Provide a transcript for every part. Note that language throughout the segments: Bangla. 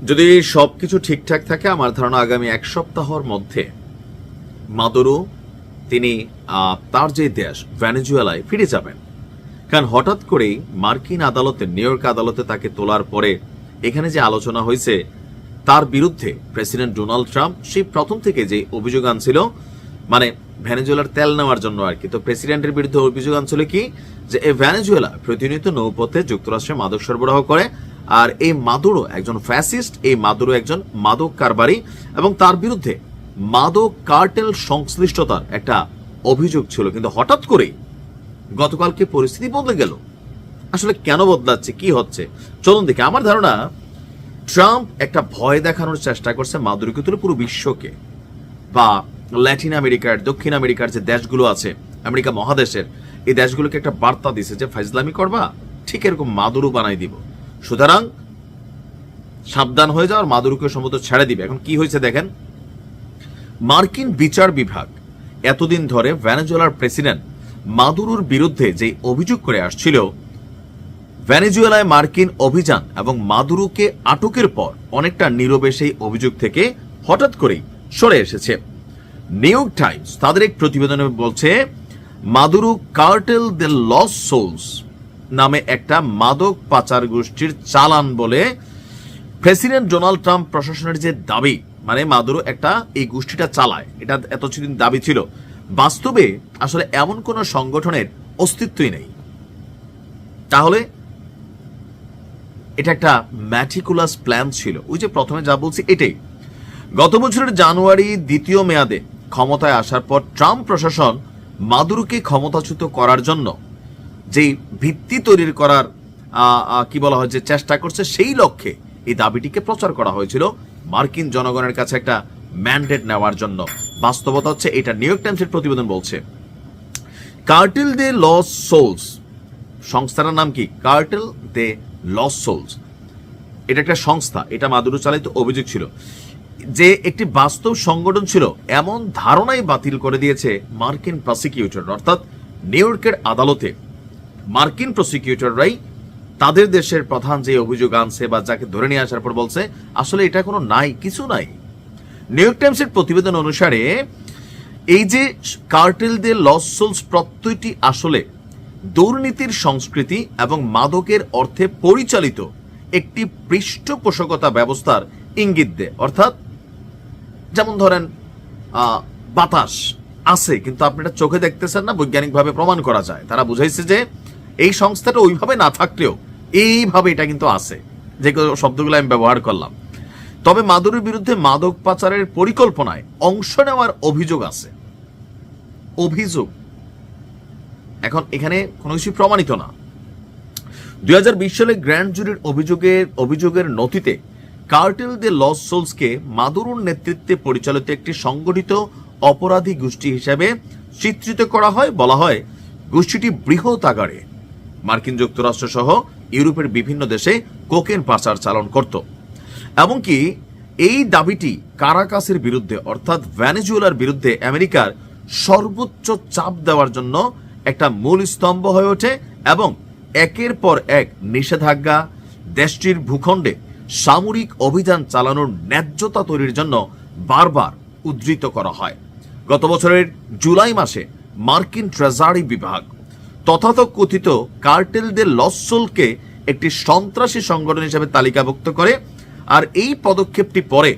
যদি সবকিছু ঠিকঠাক থাকে আমার ধারণা আগামী এক সপ্তাহের মধ্যে মাদুরো তিনি তার যে দেশ ভেনেজুয়েলায় ফিরে যাবেন। কারণ হঠাৎ করেই মার্কিন আদালতে, নিউ ইয়র্ক আদালতে তাকে তোলার পরে এখানে যে আলোচনা হয়েছে তার বিরুদ্ধে প্রেসিডেন্ট ডোনাল্ড ট্রাম্প সেই প্রথম থেকে যে অভিযোগ আনছিল, মানে ভেনেজুয়েলার তেল নেওয়ার জন্য আর কি। তো প্রেসিডেন্টের বিরুদ্ধে অভিযোগ আনছিল কি, যে এই ভেনেজুয়েলা প্রতিনিয়ত নৌপথে যুক্তরাষ্ট্রে মাদক সরবরাহ করে, আর এই মাদুরো একজন ফ্যাসিস্ট, এই মাদুরো একজন মাদক কারবারি, এবং তার বিরুদ্ধে মাদক কার্টেল সংশ্লিষ্টতার একটা অভিযোগ ছিল। কিন্তু হঠাৎ করেই গতকালকে পরিস্থিতি বদলে গেল। আসলে কেন বদলাচ্ছে, কি হচ্ছে, চলুন দেখি। আমার ধারণা ট্রাম্প একটা ভয় দেখানোর চেষ্টা করছে মাদুরোকে তুলে পুরো বিশ্বকে, বা ল্যাটিন আমেরিকার, দক্ষিণ আমেরিকার যে দেশগুলো আছে, আমেরিকা মহাদেশের এই দেশগুলোকে একটা বার্তা দিছে যে ফাইজলামি করবা, ঠিক এরকম মাদুরো বানাই দিব, সুতরাং সাবধান হয়ে যাও, আর মাদুরোকে সম্ভবত ছেড়ে দিবে। এখন কি হয়েছে দেখেন, মার্কিন বিচার বিভাগ এতদিন ধরে ভেনেজুয়েলার প্রেসিডেন্ট মাদুরোর বিরুদ্ধে যে অভিযোগ করে আসছিল, ভেনেজুয়েলায় মার্কিন অভিযান এবং মাদুরোকে আটকের পর অনেকটা নীরবে সেই অভিযোগ থেকে হঠাৎ করেই সরে এসেছে। নিউ ইয়র্ক টাইমস তাদের এক প্রতিবেদনে বলছে, Maduro cartel the lost souls নামে একটা মাদক পাচার গোষ্ঠীর চালান বলে প্রেসিডেন্ট ডোনাল্ড ট্রাম্প প্রশাসনের যে দাবি, মানে মাদুরো একটা এই গোষ্ঠীটা চালায়, এটা এতদিন দাবি ছিল। বাস্তবে আসলে এমন কোন সংগঠনের অস্তিত্বই নেই। তাহলে এটা একটা ম্যাটিকুলাস প্ল্যান ছিল। ওই যে প্রথমে যা বলছি এটাই। গত বছরের জানুয়ারি দ্বিতীয় মেয়াদে ক্ষমতায় আসার পর ট্রাম্প প্রশাসন মাদুরোকে ক্ষমতাচ্যুত করার জন্য যে ভিত্তি তৈরি করার কি বলা হয় যে চেষ্টা করছে, সেই লক্ষ্যে এই দাবিটিকে প্রচার করা হয়েছিল মার্কিন জনগণের কাছে একটা ম্যান্ডেট নেওয়ার জন্য। বাস্তবতা হচ্ছে এটা। নিউ ইয়র্ক টাইমসের প্রতিবেদন বলছে, কার্টেল দে লস্ট সোলস সংস্থাটার নাম কি, কার্টেল দে লস্ট সোলস, এটা একটা সংস্থা, এটা মাদুরো চালিত অভিযোগ ছিল যে একটি বাস্তব সংগঠন ছিল, এমন ধারণাই বাতিল করে দিয়েছে মার্কিন প্রসিকিউটর। অর্থাৎ নিউ ইয়র্কের আদালতে মার্কিন প্রসিকিউটররাই তাদের দেশের প্রধান যে অভিযোগ আনছে বা যাকে ধরে নিয়ে আসার পর বলছে আসলে এটা কোনো নাই, কিছু নাই। নিউ ইয়র্ক টাইমসের প্রতিবেদন অনুসারে এই যে কার্টেল দে লস্ট সোলস প্রত্যয়টি আসলে দুর্নীতির সংস্কৃতি এবং মাদকের অর্থে পরিচালিত একটি পৃষ্ঠপোষকতা ব্যবস্থার ইঙ্গিত দেয়। অর্থাৎ যেমন ধরেন বাতাস আছে কিন্তু আপনি এটা চোখে দেখতেছেন না, বৈজ্ঞানিকভাবে প্রমাণ করা যায়। তারা বুঝাইছে যে এই সংস্থাটা ওইভাবে না থাকলেও এইভাবে এটা কিন্তু আছে, যে শব্দগুলো আমি ব্যবহার করলাম। তবে মাদুরোর বিরুদ্ধে মাদক পাচারের পরিকল্পনায় অংশ নেওয়ার অভিযোগ আছে, অভিযোগ। এখন এখানে কোনো কিছু প্রমাণিত না। 2020 সালে গ্র্যান্ড জুরির অভিযোগের নথিতে কার্টেল দে লস্ট সোলসকে মাদুরোর নেতৃত্বে পরিচালিত একটি সংগঠিত অপরাধী গোষ্ঠী হিসেবে চিত্রিত করা হয়। বলা হয় গোষ্ঠীটি বৃহৎ আকারে মার্কিন যুক্তরাষ্ট্র সহ ইউরোপের বিভিন্ন দেশে কোকেন পাচার চালান করত। এমনকি এই দাবিটি কারাকাসের বিরুদ্ধে অর্থাৎ ভেনেজুয়েলার বিরুদ্ধে আমেরিকার সর্বোচ্চ চাপ দেওয়ার জন্য একটা মূল স্তম্ভ হয়ে ওঠে, এবং একের পর এক নিষেধাজ্ঞা দেশটির ভূখণ্ডে সামরিক অভিযান চালানোর ন্যায্যতা তৈরির জন্য বারবার উদ্ধৃত করা হয়। গত বছরের জুলাই মাসে মার্কিন ট্রেজারি বিভাগ তথাকথিত কার্টেল দে লস্ট সোলসকে একটি সন্ত্রাসী সংগঠন হিসেবে তালিকাভুক্ত করে, আর এই পদক্ষেপটি পরে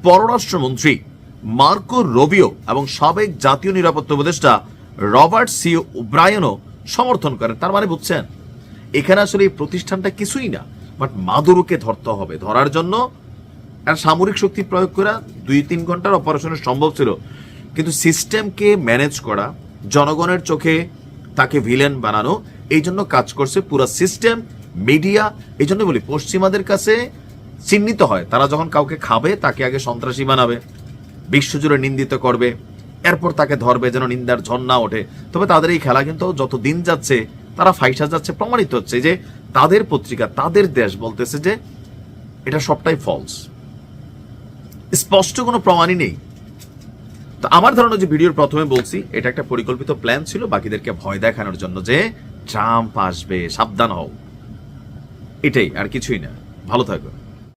পররাষ্ট্রমন্ত্রী মার্কো রুবিও এবং সাবেক জাতীয় নিরাপত্তা উপদেষ্টা রবার্ট সি ওব্রায়েনও সমর্থন করেন। তার মানে বুঝছেন, এখানে আসলে এই প্রতিষ্ঠানটা কিছুই না, বাট মাদুরোকে ধরতে হবে। ধরার জন্য আর সামরিক শক্তি প্রয়োগ করা 2-3 ঘন্টার অপারেশনের সম্ভব ছিল, কিন্তু সিস্টেমকে ম্যানেজ করা, জনগণের চোখে তাকে ভিলেন বানানো, এই জন্য কাজ করছে পুরো সিস্টেম, মিডিয়া। এই জন্য বলি পশ্চিমাদের কাছে চিহ্নিত হয়, তারা যখন কাউকে খাবে তাকে আগে সন্ত্রাসী বানাবে, বিশ্বজুড়ে নিন্দিত করবে, এরপর তাকে ধরবে যেন নিন্দার ঝর্ণা ওঠে। তবে তাদের এই খেলা কিন্তু যত দিন যাচ্ছে তারা ফাইসা যাচ্ছে, প্রমাণিত হচ্ছে যে তাদের পত্রিকা, তাদের দেশ বলতেছে যে এটা সবটাই ফলস, স্পষ্ট কোনো প্রমাণই নেই। তো আমার ধারণা, যে ভিডিওর প্রথমে বলছি, এটা একটা পরিকল্পিত প্ল্যান ছিল বাকিদেরকে ভয় দেখানোর জন্য যে ট্রাম্প আসবে, সাবধান হও, এটাই, আর কিছুই না। ভালো থাকো।